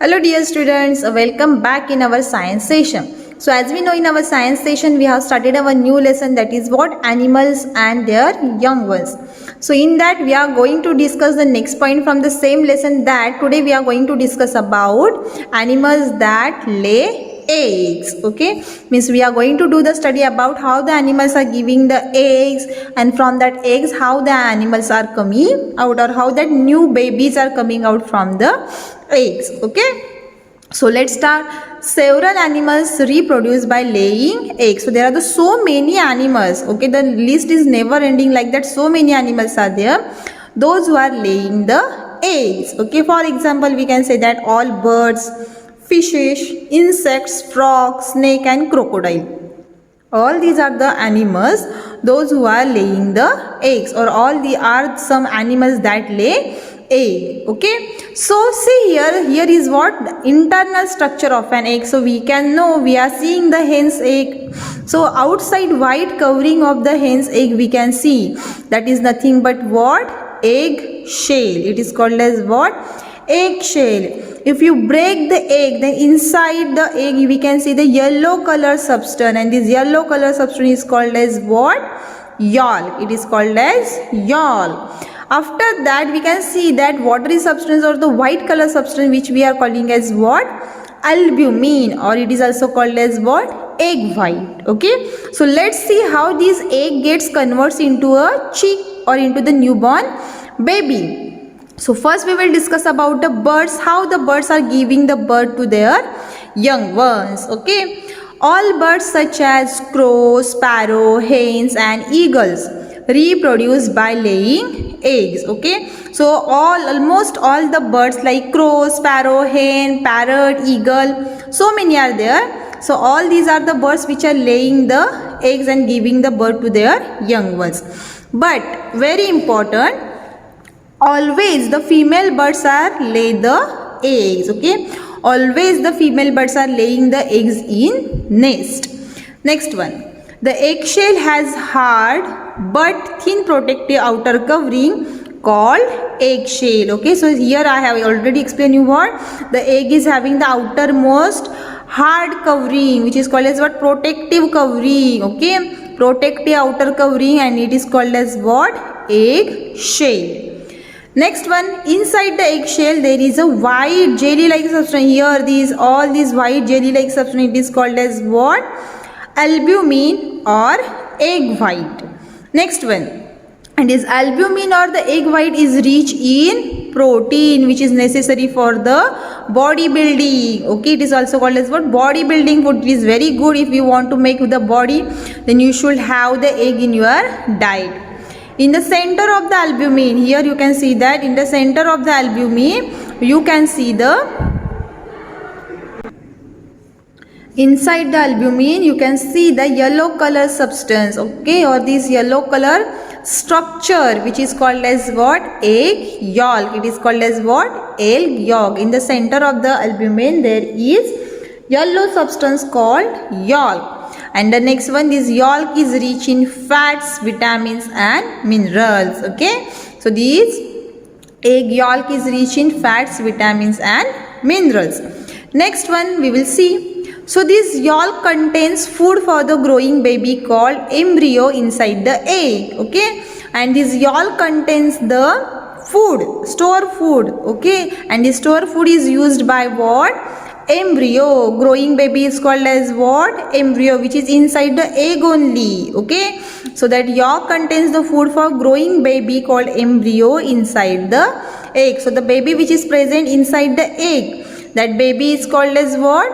Hello dear students, welcome back in our science session. So as we know, in our science session we have started our new lesson, that is what animals and their young ones. So in that we are going to discuss the next point from the same lesson, that today we are going to discuss about animals that lay eggs. Okay, means we are going to do the study about how the animals are giving the eggs, and from that eggs how the animals are coming out, or how that new babies are coming out from the eggs. Okay, so let's start. Several animals reproduce by laying eggs. So there are so many animals. Okay, the list is never ending like that. So many animals are there, those who are laying the eggs. Okay, for example, we can say that all birds, fishes, insects, frogs, snake and crocodile, all these are the animals those who are laying the eggs, or all the are some animals that lay egg. Okay, so see here is what internal structure of an egg. So we can know, we are seeing the hen's egg. So outside white covering of the hen's egg we can see, that is nothing but what? Egg shell. It is called as what? Egg shell. If you break the egg, then inside the egg we can see the yellow color substance, and this yellow color substance is called as what? Yolk. It is called as yolk. After that we can see that watery substance, or the white color substance, which we are calling as what? Albumin, or it is also called as what? Egg white. Okay, so let's see how this egg gets converts into a chick, or into the newborn baby. So first we will discuss about the birds, how the birds are giving the birth to their young ones. Okay, all birds such as crows, sparrow, hens and eagles reproduce by laying eggs. Okay, so almost all the birds like crow, sparrow, hen, parrot, eagle, so many are there. So all these are the birds which are laying the eggs and giving the birth to their young ones. But very important, always the female birds are lay the eggs. Okay, always the female birds are laying the eggs in nest. Next one, the eggshell has hard but thin protective outer covering called eggshell. Okay, so here I have already explained you what the egg is having, the outermost hard covering, which is called as what? Protective covering. Okay, protective outer covering, and it is called as what? Egg shell. Next one, inside the eggshell there is a white jelly like substance. Here all these white jelly like substance, it is called as what? Albumin or egg white. Next one, and this albumin or the egg white is rich in protein, which is necessary for the bodybuilding. Okay, it is also called as what? Bodybuilding food. It is very good if you want to make the body, then you should have the egg in your diet. In the center of the albumin, here you can see that in the center of the albumin you can see the, inside the albumin you can see the yellow color substance. Okay, or this yellow color structure, which is called as what? Egg yolk. It is called as what? Egg yolk. In the center of the albumin there is yellow substance called yolk. And the next one, this yolk is rich in fats, vitamins and minerals. Okay, so this egg yolk is rich in fats, vitamins and minerals. Next one we will see. So this yolk contains food for the growing baby called embryo inside the egg. Okay, and this yolk contains the food, store food. Okay, and this store food is used by what? Embryo. Growing baby is called as what? Embryo, which is inside the egg only. Okay, so that yolk contains the food for growing baby called embryo inside the egg. So the baby which is present inside the egg, that baby is called as what?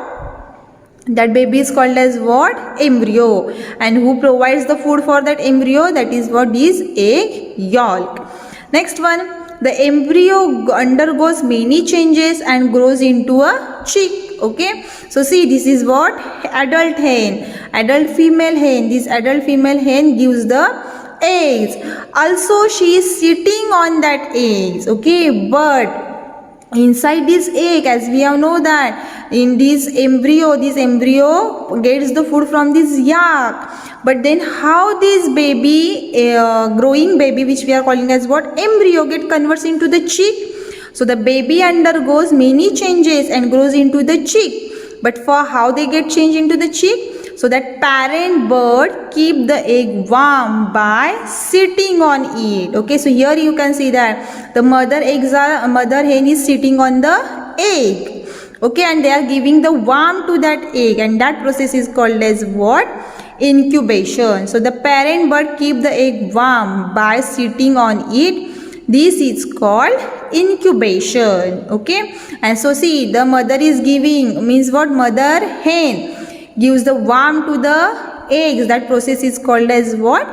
That baby is called as what? Embryo. And who provides the food for that embryo? That is what is egg yolk. Next one, the embryo undergoes many changes and grows into a chick. Okay, so see, this is what? Adult hen, adult female hen. This adult female hen gives the eggs. Also she is sitting on that eggs. Okay, but inside this egg, as we have know that in this embryo gets the food from this yolk. But then how this baby, growing baby, which we are calling as what? Embryo, get converts into the chick? So the baby undergoes many changes and grows into the chick. But for how they get changed into the chick? So that parent bird keep the egg warm by sitting on it. Okay, so here you can see that the mother hen is sitting on the egg. Okay, and they are giving the warmth to that egg, and that process is called as what? Incubation. So the parent bird keep the egg warm by sitting on it. This is called incubation. Okay, and so see, the mother is giving, means what? Mother hen gives the warmth to the eggs. That process is called as what?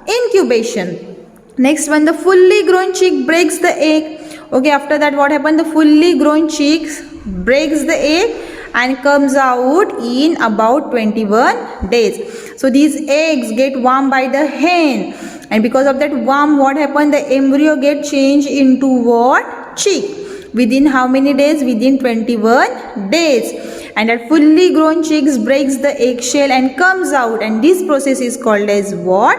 Incubation. Next one, the fully grown chick breaks the egg. Okay, after that what happened? The fully grown chicks breaks the egg and comes out in about 21 days. So these eggs get warm by the hen, and because of that warm, what happened? The embryo get changed into what? Chick. Within how many days? Within 21 days. And that fully grown chicks breaks the eggshell and comes out, and this process is called as what?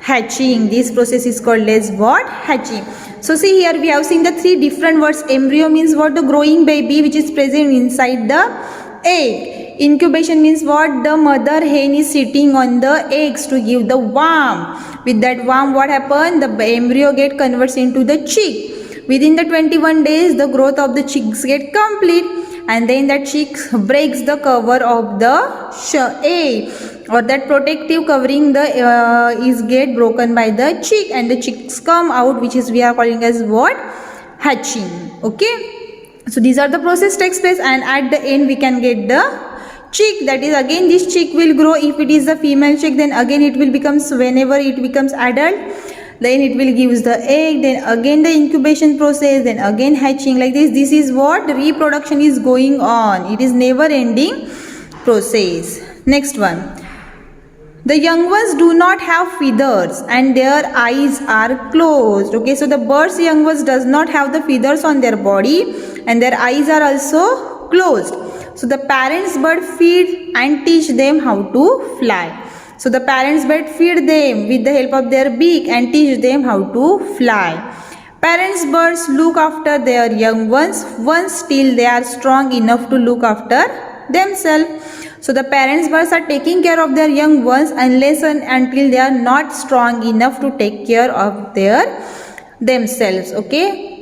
Hatching. This process is called as what? Hatching. So see, here we have seen the three different words. Embryo means what? The growing baby which is present inside the egg. Incubation means what? The mother hen is sitting on the eggs to give the warmth. With that warmth, what happened? The embryo get converts into the chick. Within the 21 days, the growth of the chicks get complete, and then that chick breaks the cover of the egg, or that protective covering is get broken by the chick, and the chicks come out, which is we are calling as what? Hatching. Okay, so these are the process takes place, and at the end we can get the chick. That is, again this chick will grow. If it is a female chick, then again it will becomes, whenever it becomes adult, then it will gives the egg, then again the incubation process, then again hatching. Like this, this is what reproduction is going on. It is never ending process. Next one, the young ones do not have feathers and their eyes are closed. Okay, so the bird's young ones does not have the feathers on their body, and their eyes are also closed. So the parents bird feed and teach them how to fly. So the parents bird feed them with the help of their beak and teach them how to fly. Parents birds look after their young ones till they are strong enough to look after themselves. So the parents birds are taking care of their young ones unless and until they are not strong enough to take care of themselves. Okay.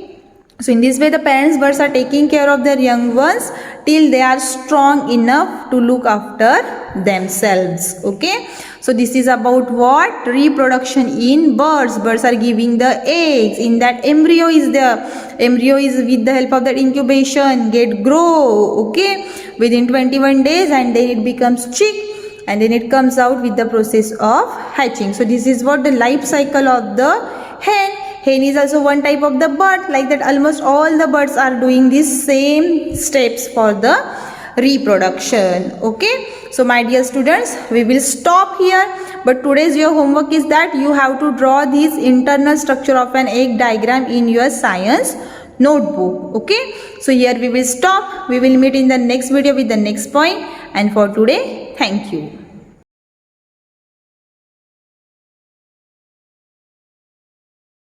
So in this way, the parents birds are taking care of their young ones till they are strong enough to look after themselves. Okay. So this is about what? Reproduction in birds. Birds are giving the eggs. In that embryo is there. Embryo is with the help of that incubation get grow. Okay. Within 21 days, and then it becomes chick, and then it comes out with the process of hatching. So this is what the life cycle of the hen. Hen is also one type of the bird. Like that, almost all the birds are doing these same steps for the reproduction. Okay, so my dear students, we will stop here, but today's your homework is that you have to draw this internal structure of an egg diagram in your science notebook. Okay, so here we will stop. We will meet in the next video with the next point, and for today, thank you.